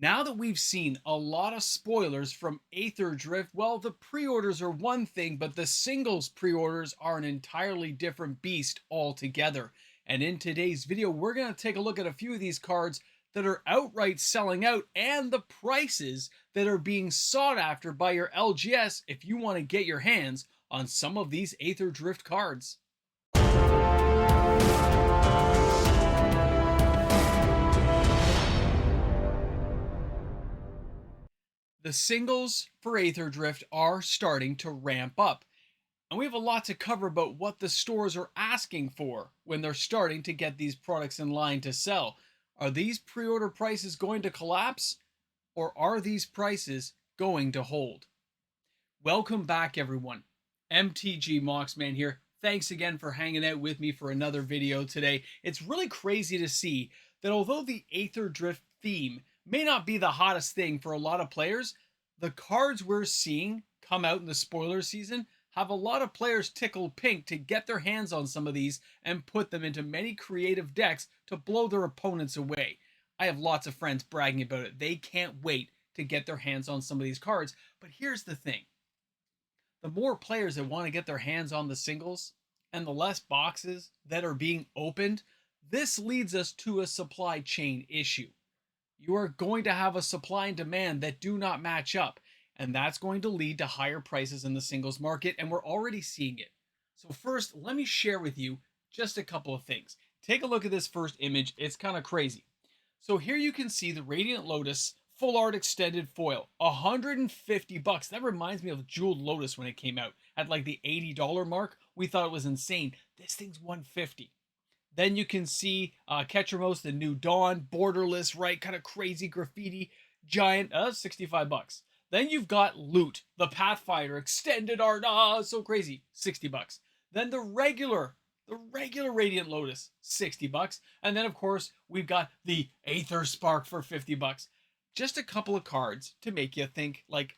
Now that we've seen a lot of spoilers from Aether Drift, well, the pre-orders are one thing, but the singles pre-orders are an entirely different beast altogether. And in today's video, we're going to take a look at a few of these cards that are outright selling out and the prices that are being sought after by your LGS if you want to get your hands on some of these Aether Drift cards. The singles for Aether Drift are starting to ramp up. And we have a lot to cover about what the stores are asking for when they're starting to get these products in line to sell. Are these pre-order prices going to collapse, or are these prices going to hold? Welcome back, everyone. MTG Moxman here. Thanks again for hanging out with me for another video today. It's really crazy to see that although the Aether Drift theme may not be the hottest thing for a lot of players, the cards we're seeing come out in the spoiler season have a lot of players tickled pink to get their hands on some of these and put them into many creative decks to blow their opponents away. I have lots of friends bragging about it. They can't wait to get their hands on some of these cards. But here's the thing. The more players that want to get their hands on the singles and the less boxes that are being opened, this leads us to a supply chain issue. You are going to have a supply and demand that do not match up, and that's going to lead to higher prices in the singles market, and we're already seeing it. So first, let me share with you just a couple of things. Take a look at this first image. It's kind of crazy. So here you can see the Radiant Lotus full art extended foil, 150 bucks. That reminds me of Jeweled Lotus when it came out at like the $80 mark. We thought it was insane. This thing's 150. Then you can see Ketchermos, the New Dawn, borderless, right? Kind of crazy graffiti giant, 65 bucks. Then you've got Loot, the Pathfinder, extended art, so crazy, 60 bucks. Then the regular Radiant Lotus, 60 bucks. And then of course, we've got the Aether Spark for 50 bucks. Just a couple of cards to make you think, like,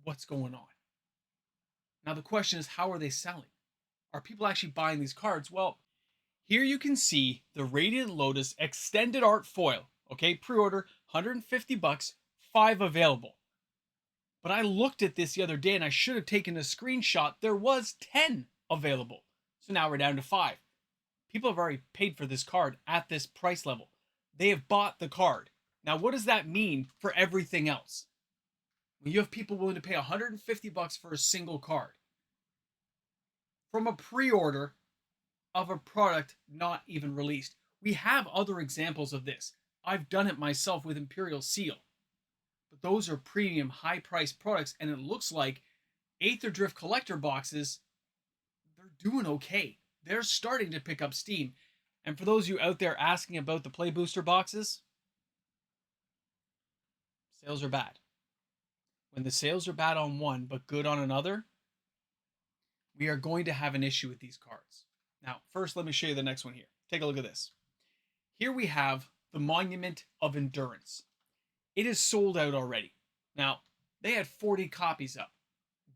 what's going on? Now the question is, how are they selling? Are people actually buying these cards? Well, here you can see the Radiant Lotus extended art foil. Okay, pre-order, 150 bucks, 5 available. But I looked at this the other day and I should have taken a screenshot. There was 10 available. So now we're down to 5. People have already paid for this card at this price level. They have bought the card. Now, what does that mean for everything else? When you have people willing to pay 150 bucks for a single card from a pre-order of a product not even released. We have other examples of this. I've done it myself with Imperial Seal. But those are premium, high-priced products, and it looks like Aether Drift collector boxes, they're doing okay. They're starting to pick up steam. And for those of you out there asking about the Play Booster boxes, sales are bad. When the sales are bad on one, but good on another, we are going to have an issue with these cards. Now, first, let me show you the next one here. Take a look at this. Here we have the Monument of Endurance. It is sold out already. Now, they had 40 copies up.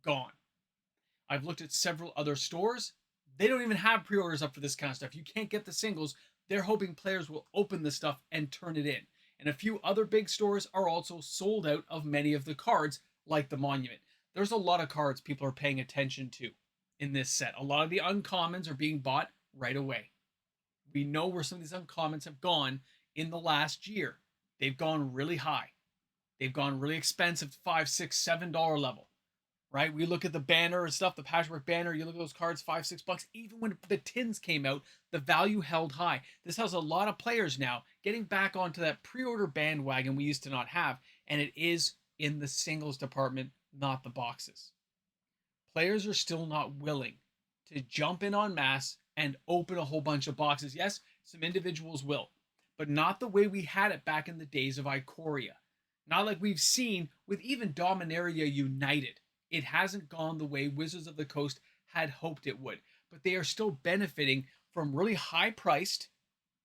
Gone. I've looked at several other stores. They don't even have pre-orders up for this kind of stuff. You can't get the singles. They're hoping players will open the stuff and turn it in. And a few other big stores are also sold out of many of the cards, like the Monument. There's a lot of cards people are paying attention to in this set. A lot of the uncommons are being bought right away. We know where some of these uncommons have gone in the last year. They've gone really high. They've gone really expensive, $5, $6, $7 level, right? We look at the banner and stuff, the Patchwork banner, you look at those cards, $5, $6. Even when the tins came out, the value held high. This has a lot of players now getting back onto that pre-order bandwagon we used to not have, and it is in the singles department, not the boxes. Players are still not willing to jump in en masse and open a whole bunch of boxes. Yes, some individuals will, but not the way we had it back in the days of Ikoria. Not like we've seen with even Dominaria United. It hasn't gone the way Wizards of the Coast had hoped it would, but they are still benefiting from really high-priced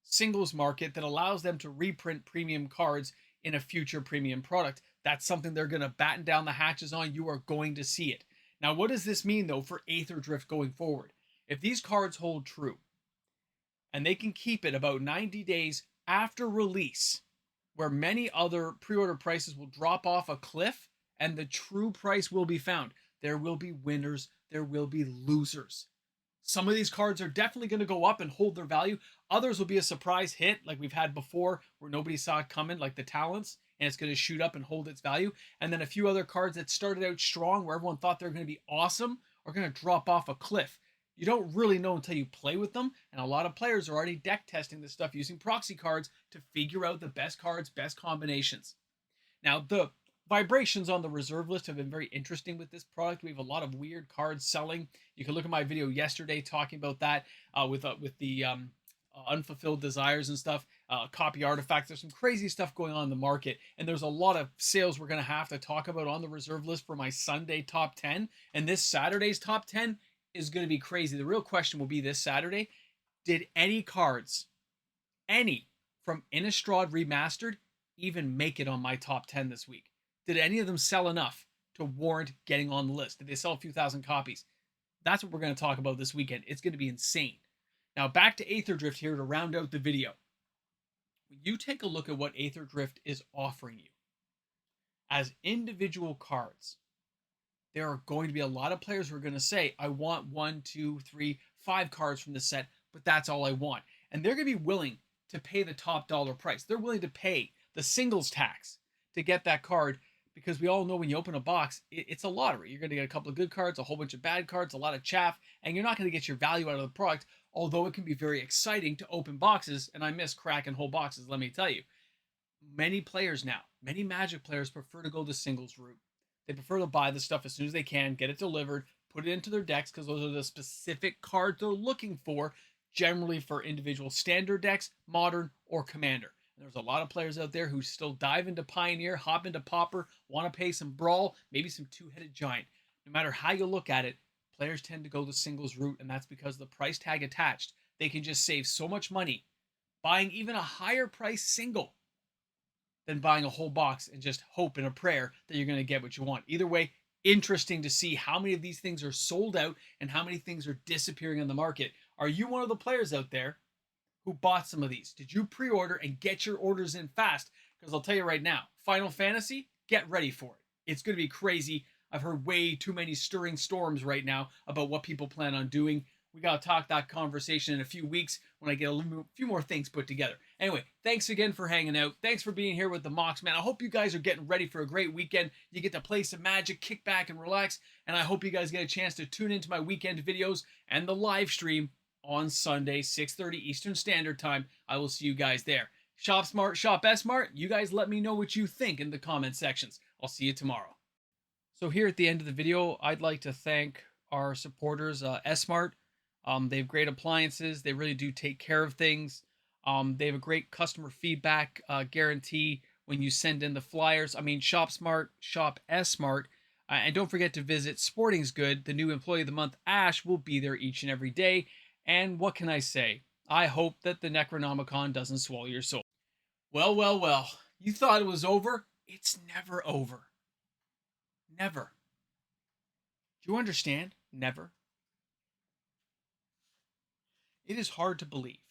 singles market that allows them to reprint premium cards in a future premium product. That's something they're going to batten down the hatches on. You are going to see it. Now, what does this mean, though, for Aether Drift going forward? If these cards hold true, and they can keep it about 90 days after release, where many other pre-order prices will drop off a cliff and the true price will be found. There will be winners, there will be losers. Some of these cards are definitely going to go up and hold their value. Others will be a surprise hit like we've had before where nobody saw it coming, like the Talents, and it's going to shoot up and hold its value. And then a few other cards that started out strong where everyone thought they were going to be awesome are going to drop off a cliff. You don't really know until you play with them, and a lot of players are already deck testing this stuff using proxy cards to figure out the best cards, best combinations. Now, the vibrations on the reserve list have been very interesting with this product. We have a lot of weird cards selling. You can look at my video yesterday talking about that with the unfulfilled desires and stuff, copy artifacts. There's some crazy stuff going on in the market, and there's a lot of sales we're going to have to talk about on the reserve list for my Sunday top 10. And this Saturday's top 10 is going to be crazy. The real question will be this Saturday, did any cards, any from Innistrad Remastered, even make it on my top 10 this week? Did any of them sell enough to warrant getting on the list? Did they sell a few thousand copies? That's what we're going to talk about this weekend. It's going to be insane. Now back to Aetherdrift here to round out the video. When you take a look at what Aetherdrift is offering you as individual cards, there are going to be a lot of players who are going to say, I want 1, 2, 3, 5 cards from this set, but that's all I want. And they're going to be willing to pay the top dollar price. They're willing to pay the singles tax to get that card, because we all know when you open a box, it's a lottery. You're going to get a couple of good cards, a whole bunch of bad cards, a lot of chaff, and you're not going to get your value out of the product, although it can be very exciting to open boxes, and I miss cracking whole boxes, let me tell you. Many players now, many Magic players prefer to go the singles route. They prefer to buy the stuff as soon as they can, get it delivered, put it into their decks, because those are the specific cards they're looking for, generally for individual standard decks, modern, or commander. And there's a lot of players out there who still dive into Pioneer, hop into Pauper, want to pay some Brawl, maybe some two-headed Giant. No matter how you look at it, players tend to go the singles route, and that's because the price tag attached, they can just save so much money buying even a higher price single than buying a whole box and just hope in a prayer that you're going to get what you want. Either way, interesting to see how many of these things are sold out and how many things are disappearing on the market. Are you one of the players out there who bought some of these? Did you pre-order and get your orders in fast? Because I'll tell you right now, Final Fantasy, get ready for it. It's going to be crazy. I've heard way too many stirring storms right now about what people plan on doing. We got to talk that conversation in a few weeks when I get a few more things put together. Anyway, thanks again for hanging out. Thanks for being here with the Mox, man. I hope you guys are getting ready for a great weekend. You get to play some Magic, kick back, and relax. And I hope you guys get a chance to tune into my weekend videos and the live stream on Sunday, 6:30 Eastern Standard Time. I will see you guys there. Shop smart, shop S-Smart. You guys let me know what you think in the comment sections. I'll see you tomorrow. So here at the end of the video, I'd like to thank our supporters, S-Smart. They have great appliances. They really do take care of things. They have a great customer feedback guarantee when you send in the flyers. I mean, Shop Smart, Shop S-Smart. And don't forget to visit Sporting's Good. The new Employee of the Month, Ash, will be there each and every day. And what can I say? I hope that the Necronomicon doesn't swallow your soul. Well, well, well. You thought it was over? It's never over. Never. Do you understand? Never. It is hard to believe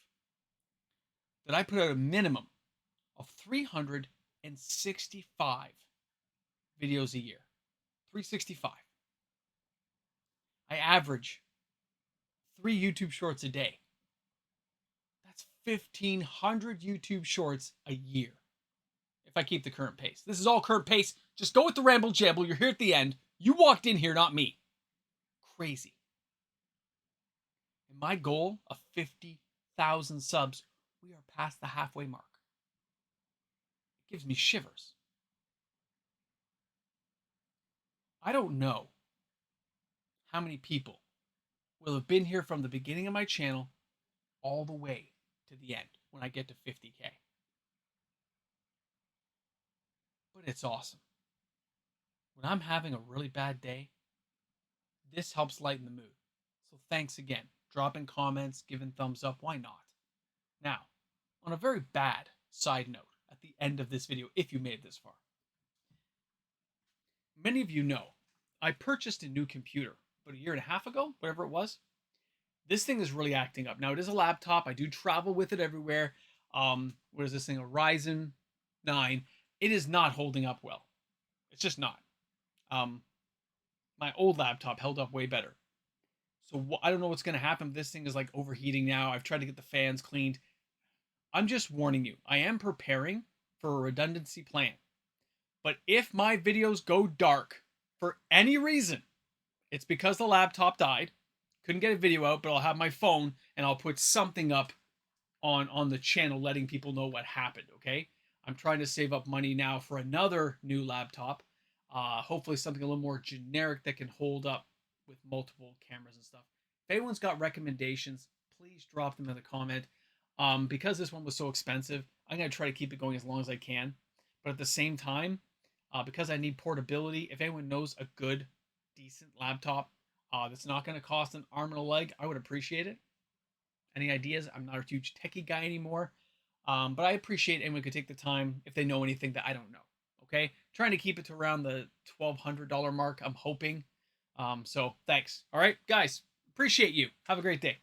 that I put out a minimum of 365 videos a year. 365. I average 3 YouTube shorts a day. That's 1,500 YouTube shorts a year if I keep the current pace. This is all current pace. Just go with the ramble jabble. You're here at the end. You walked in here, not me. Crazy. And my goal of 50,000 subs, we are past the halfway mark. It gives me shivers. I don't know how many people will have been here from the beginning of my channel all the way to the end when I get to 50K. But it's awesome. When I'm having a really bad day, this helps lighten the mood. So thanks again. Dropping comments, giving thumbs up, why not? Now, on a very bad side note at the end of this video, if you made it this far. Many of you know, I purchased a new computer about 1.5 years ago, whatever it was. This thing is really acting up. Now, it is a laptop. I do travel with it everywhere. What is this thing? A Ryzen 9, it is not holding up well. It's just not. Um, my old laptop held up way better. So I don't know what's going to happen. This thing is like overheating now. I've tried to get the fans cleaned. I'm just warning you. I am preparing for a redundancy plan. But if my videos go dark for any reason, it's because the laptop died. Couldn't get a video out, but I'll have my phone and I'll put something up on the channel letting people know what happened, okay? I'm trying to save up money now for another new laptop. Hopefully something a little more generic that can hold up with multiple cameras and stuff. If anyone's got recommendations, please drop them in the comment. Because this one was so expensive, I'm going to try to keep it going as long as I can. But at the same time, because I need portability, if anyone knows a good, decent laptop that's not going to cost an arm and a leg, I would appreciate it. Any ideas? I'm not a huge techie guy anymore, but I appreciate anyone could take the time if they know anything that I don't know. Okay, trying to keep it to around the $1,200 mark. I'm hoping. So thanks. All right, guys, appreciate you. Have a great day.